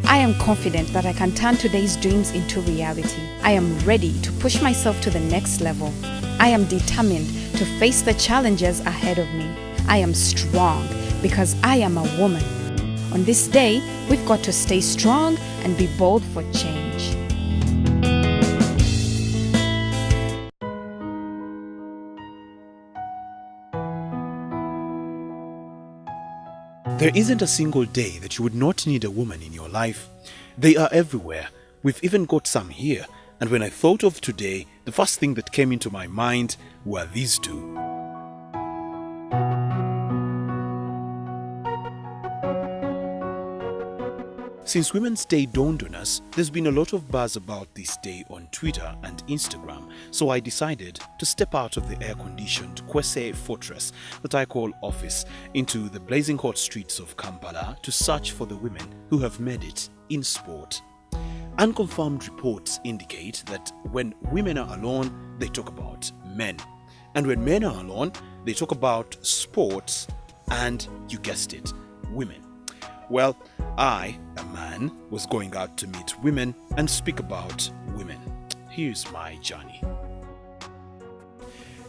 I am confident that I can turn today's dreams into reality. I am ready to push myself to the next level. I am determined to face the challenges ahead of me. I am strong because I am a woman. On this day, we've got to stay strong and be bold for change. There isn't a single day that you would not need a woman in your life. They are everywhere. We've even got some here. And when I thought of today, the first thing that came into my mind were these two. Since Women's Day dawned on us, there's been a lot of buzz about this day on Twitter and Instagram, so I decided to step out of the air-conditioned Kwese fortress that I call office into the blazing hot streets of Kampala to search for the women who have made it in sport. Unconfirmed reports indicate that when women are alone, they talk about men. And when men are alone, they talk about sports and, you guessed it, women. Well, I, a man, was going out to meet women and speak about women. Here's my journey.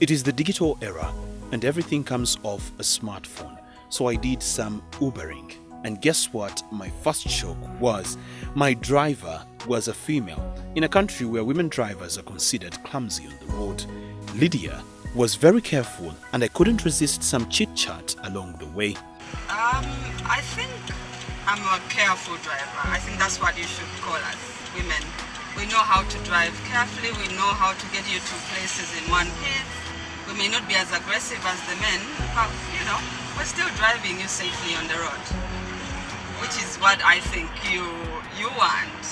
It is the digital era and everything comes off a smartphone. So I did some Ubering. And guess what? My first shock was my driver was a female in a country where women drivers are considered clumsy on the road. Lydia was very careful and I couldn't resist some chit-chat along the way. I think I'm a careful driver. I think that's what you should call us, women. We know how to drive carefully, we know how to get you to places in one piece. We may not be as aggressive as the men, but we're still driving you safely on the road. Which is what I think you want.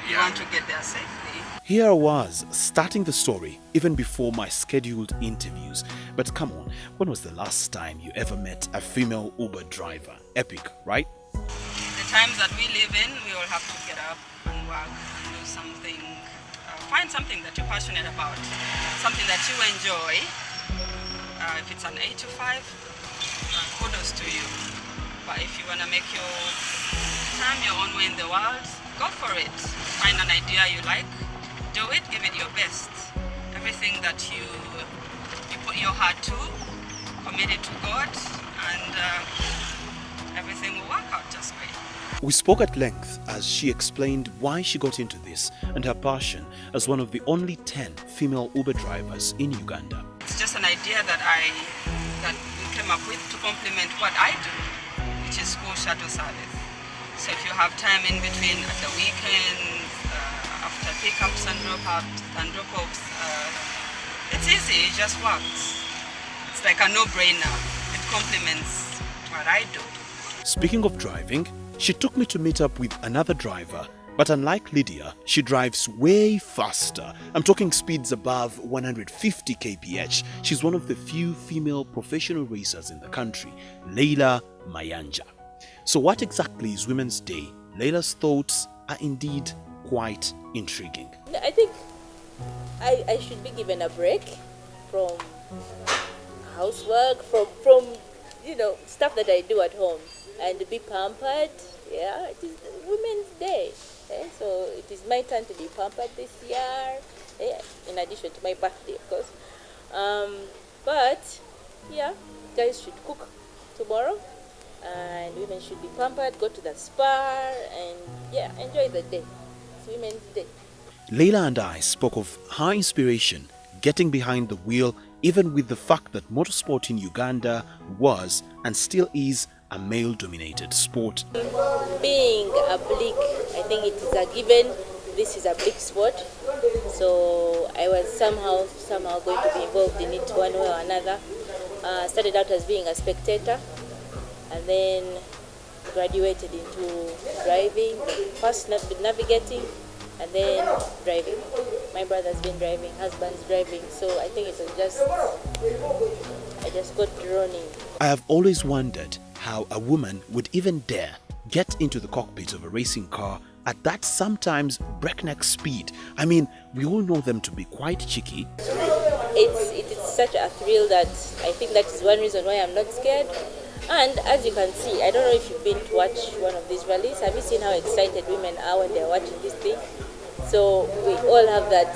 You want to get there safely. Here I was, starting the story even before my scheduled interviews. But come on, when was the last time you ever met a female Uber driver? Epic, right? The times that we live in, we all have to get up and work and do something, find something that you're passionate about, something that you enjoy. If it's an 8 to 5, kudos to you. But if you want to make your time your own way in the world, go for it. Find an idea you like, do it, give it your best. Everything that you put your heart to, commit it to God, and everything will work out just great. We spoke at length as she explained why she got into this and her passion as one of the only 10 female Uber drivers in Uganda. It's just an idea that we came up with to complement what I do, which is school shuttle service. So if you have time in between at the weekends, after pickups and drop-offs, it's easy, it just works. It's like a no-brainer. It complements what I do. Speaking of driving, she took me to meet up with another driver, but unlike Lydia, she drives way faster. I'm talking speeds above 150 kph. She's one of the few female professional racers in the country, Leila Mayanja. So what exactly is Women's Day? Leila's thoughts are indeed quite intriguing. I think I should be given a break from housework, from stuff that I do at home, and be pampered. Yeah, it is Women's Day. Okay? So it is my turn to be pampered this year, in addition to my birthday, of course. But yeah, guys should cook tomorrow, and women should be pampered, go to the spa, and enjoy the day. It's Women's Day. Leila and I spoke of her inspiration getting behind the wheel, even with the fact that motorsport in Uganda was and still is a male-dominated sport. Being a bleak, I think it is a given. This is a big sport, so I was somehow going to be involved in it one way or another. Started out as being a spectator, and then graduated into driving. First navigating, and then driving. My brother's been driving, husband's driving, so I think it was I just got drawn in. I have always wondered how a woman would even dare get into the cockpit of a racing car at that sometimes breakneck speed. I mean, we all know them to be quite cheeky. It is such a thrill that I think that is one reason why I'm not scared. And as you can see, I don't know if you've been to watch one of these rallies. Have you seen how excited women are when they're watching this thing? So we all have that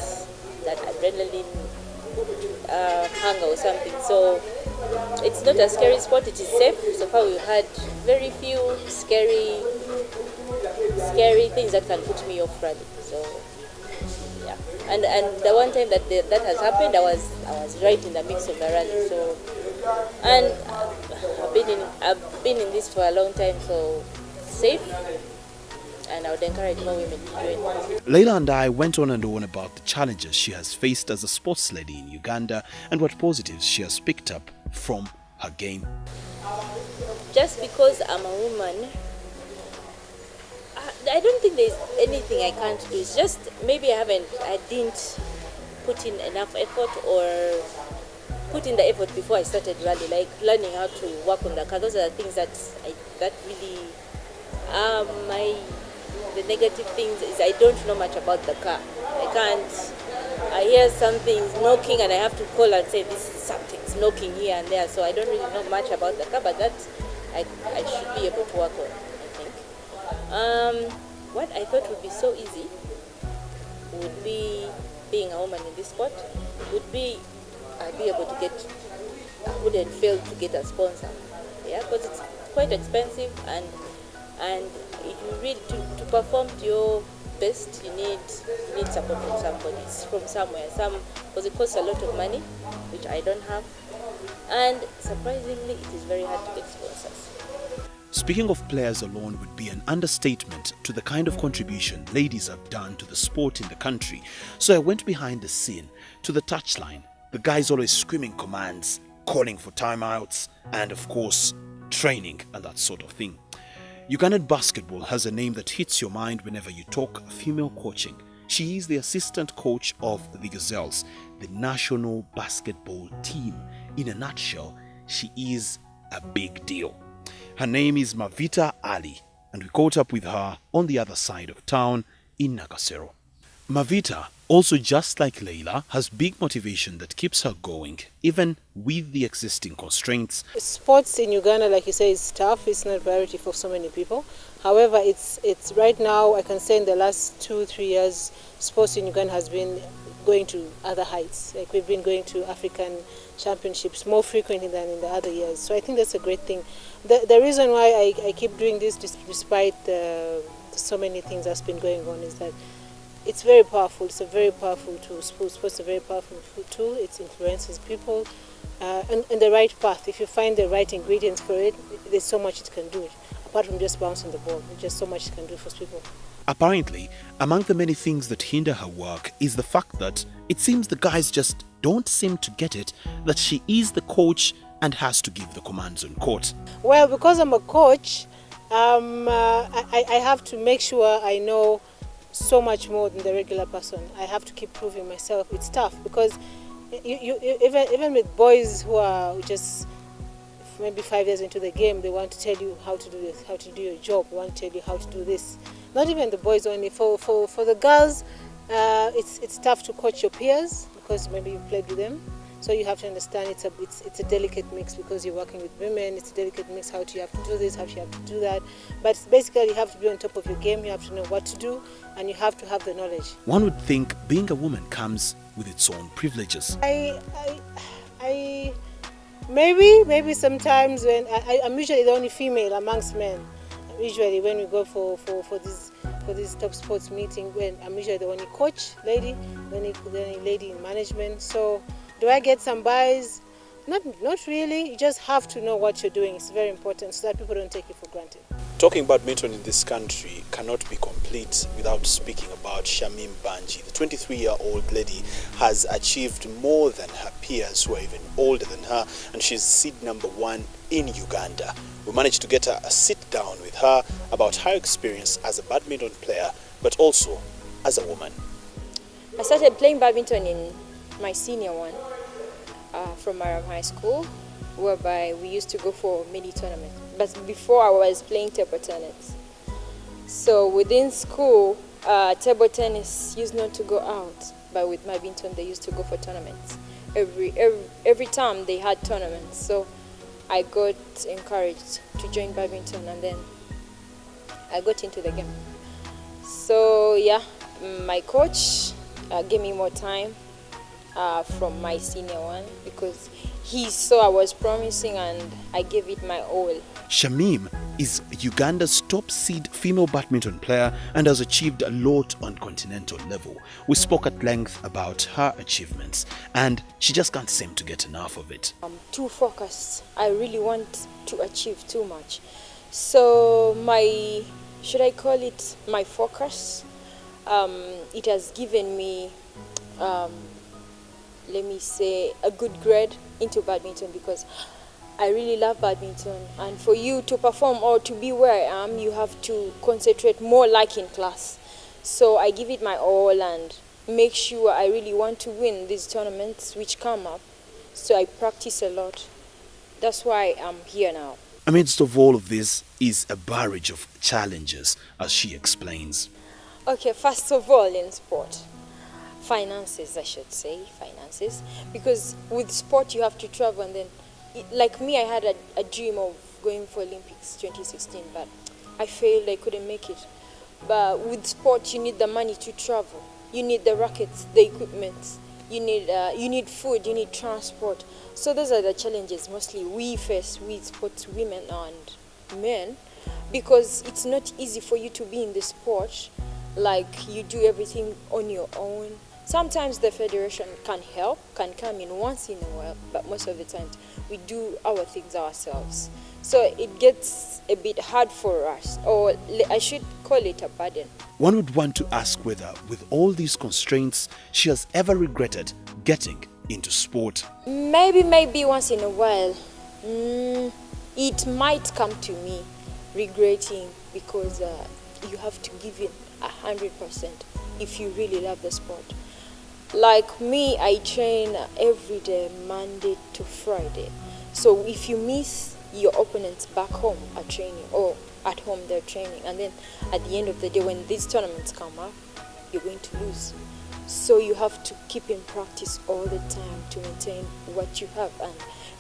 adrenaline hunger or something. So it's not a scary sport. It is safe. So far we've had very few scary things that can put me off rally. So yeah, and the one time that has happened, I was right in the mix of the rally. So and I've been in this for a long time, so safe. And I would encourage more women to join. Leila and I went on and on about the challenges she has faced as a sports lady in Uganda and what positives she has picked up from her game. Just because I'm a woman, I don't think there's anything I can't do. It's just maybe I didn't put in enough effort or put in the effort before I started rally, like learning how to work on the car. Those are the things that really the negative things is I don't know much about the car. I hear something knocking and I have to call and say this something's knocking here and there. So I don't really know much about the car, but that I should be able to work on, I think. What I thought would be so easy would be being a woman in this sport. Would be I'd be able to I wouldn't fail to get a sponsor. Yeah, because it's quite expensive and if you really to perform to your best, you need support from somebody, from somewhere. Because it costs a lot of money, which I don't have, and surprisingly, it is very hard to get sponsors. Speaking of players alone would be an understatement to the kind of contribution ladies have done to the sport in the country. So I went behind the scene to the touchline. The guys always screaming commands, calling for timeouts, and of course, training and that sort of thing. Ugandan basketball has a name that hits your mind whenever you talk female coaching. She is the assistant coach of the Gazelles, the national basketball team. In a nutshell, she is a big deal. Her name is Mavita Ali, and we caught up with her on the other side of town in Nakasero. Mavita, also just like Leila, has big motivation that keeps her going, even with the existing constraints. Sports in Uganda, like you say, is tough. It's not a priority for so many people. However, it's right now, I can say in the last 2-3 years, sports in Uganda has been going to other heights. Like we've been going to African championships more frequently than in the other years. So I think that's a great thing. The reason why I keep doing this despite so many things that's been going on is that it's very powerful. It's a very powerful tool. Sports is a very powerful tool. It influences people and the right path. If you find the right ingredients for it, there's so much it can do. Apart from just bouncing the ball, there's just so much it can do for people. Apparently, among the many things that hinder her work is the fact that it seems the guys just don't seem to get it, that she is the coach and has to give the commands on court. Well, because I'm a coach, I have to make sure I know so much more than the regular person. I have to keep proving myself. It's tough because even with boys who are just maybe 5 years into the game, they want to tell you how to do this, how to do your job. They want to tell you how to do this. Not even the boys only. For the girls, it's tough to coach your peers because maybe you've played with them. So you have to understand it's a delicate mix because you're working with women. It's a delicate mix how you have to do this, how you have to do that. But basically you have to be on top of your game. You have to know what to do and you have to have the knowledge. One would think being a woman comes with its own privileges. Maybe sometimes when I'm usually the only female amongst men. Usually when we go for this top sports meeting, when I'm usually the only coach lady, the only lady in management. So do I get some bias? Not really. You just have to know what you're doing. It's very important so that people don't take you for granted. Talking badminton in this country cannot be complete without speaking about Shamim Banji. The 23-year-old lady has achieved more than her peers who are even older than her, and she's seed number 1 in Uganda. We managed to get a sit down with her about her experience as a badminton player, but also as a woman. I started playing badminton in my senior one from Maram High School, whereby we used to go for mini tournaments. But before I was playing table tennis. So within school, table tennis used not to go out, but with badminton they used to go for tournaments. Every time they had tournaments. So I got encouraged to join badminton, and then I got into the game. So yeah, my coach gave me more time from my senior one because he saw I was promising and I gave it my all. Shamim is Uganda's top seed female badminton player and has achieved a lot on continental level. We spoke at length about her achievements and she just can't seem to get enough of it. I'm too focused. I really want to achieve too much. So should I call it my focus? It has given me, let me say, a good grade into badminton because I really love badminton, and for you to perform or to be where I am, you have to concentrate more like in class. So I give it my all and make sure I really want to win these tournaments which come up. So I practice a lot. That's why I'm here now. Amidst of all of this is a barrage of challenges, as she explains. Okay, first of all in sport, finances, I should say, finances. Because with sport you have to travel, and then like me, I had a dream of going for Olympics 2016, but I failed, I couldn't make it. But with sport, you need the money to travel. You need the rackets, the equipment. You need food, you need transport. So those are the challenges mostly we face with sports women and men, because it's not easy for you to be in the sport, like you do everything on your own. Sometimes the federation can help, can come in once in a while, but most of the time we do our things ourselves. So it gets a bit hard for us, or I should call it a burden. One would want to ask whether, with all these constraints, she has ever regretted getting into sport. Maybe once in a while, it might come to me regretting, because you have to give it 100% if you really love the sport. Like me, I train every day, Monday to Friday. So if you miss, your opponents back home are training, or at home they're training, and then at the end of the day when these tournaments come up, you're going to lose. So you have to keep in practice all the time to maintain what you have, and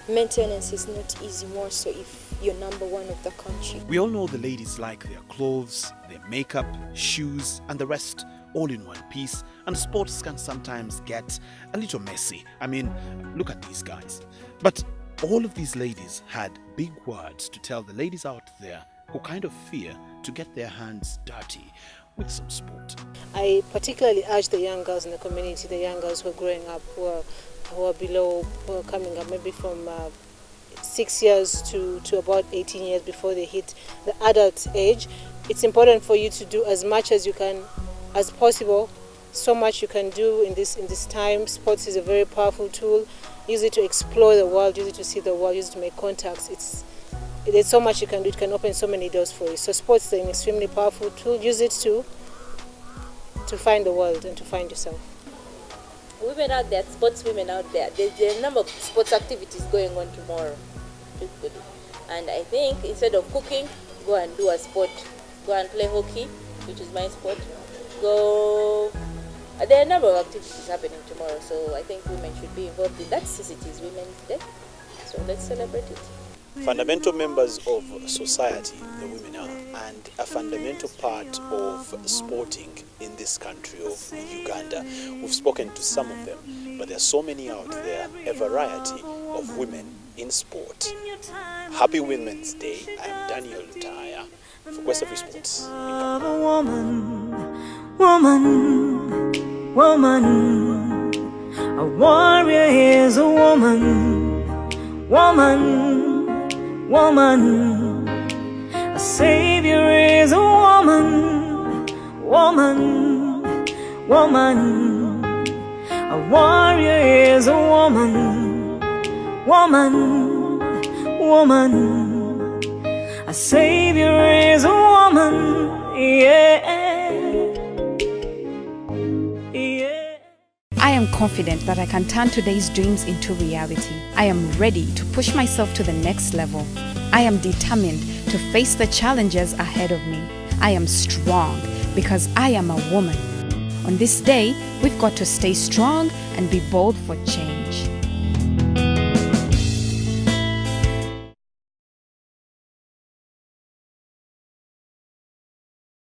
maintenance is not easy, more so if you're number one of the country. We all know the ladies like their clothes, their makeup, shoes and the rest all in one piece, and sports can sometimes get a little messy. I mean, look at these guys. But all of these ladies had big words to tell the ladies out there who kind of fear to get their hands dirty with some sport. I particularly urge the young girls in the community, the young girls who are growing up, who are below, who are coming up maybe from 6 years to about 18 years before they hit the adult age. It's important for you to do as much as you can, as possible. So much you can do in this time. Sports is a very powerful tool. Use it to explore the world, use it to see the world, use it to make contacts. There's so much you can do. It can open so many doors for you. So sports is an extremely powerful tool. Use it to find the world and to find yourself. Women out there, sports women out there, there's a number of sports activities going on tomorrow. And I think instead of cooking, go and do a sport. Go and play hockey, which is my sport. There are a number of activities happening tomorrow, so I think women should be involved in that since it is Women's Day. So let's celebrate it. Fundamental members of society, the women are, and a fundamental part of sporting in this country of Uganda. We've spoken to some of them, but there are so many out there, a variety of women in sport. Happy Women's Day. I am Daniel Lutaaya for Quest of Sports. Woman, a warrior is a woman, a savior is a woman, a warrior is a woman, a savior is a woman, yeah. I am confident that I can turn today's dreams into reality. I am ready to push myself to the next level. I am determined to face the challenges ahead of me. I am strong because I am a woman. On this day, we've got to stay strong and be bold for change.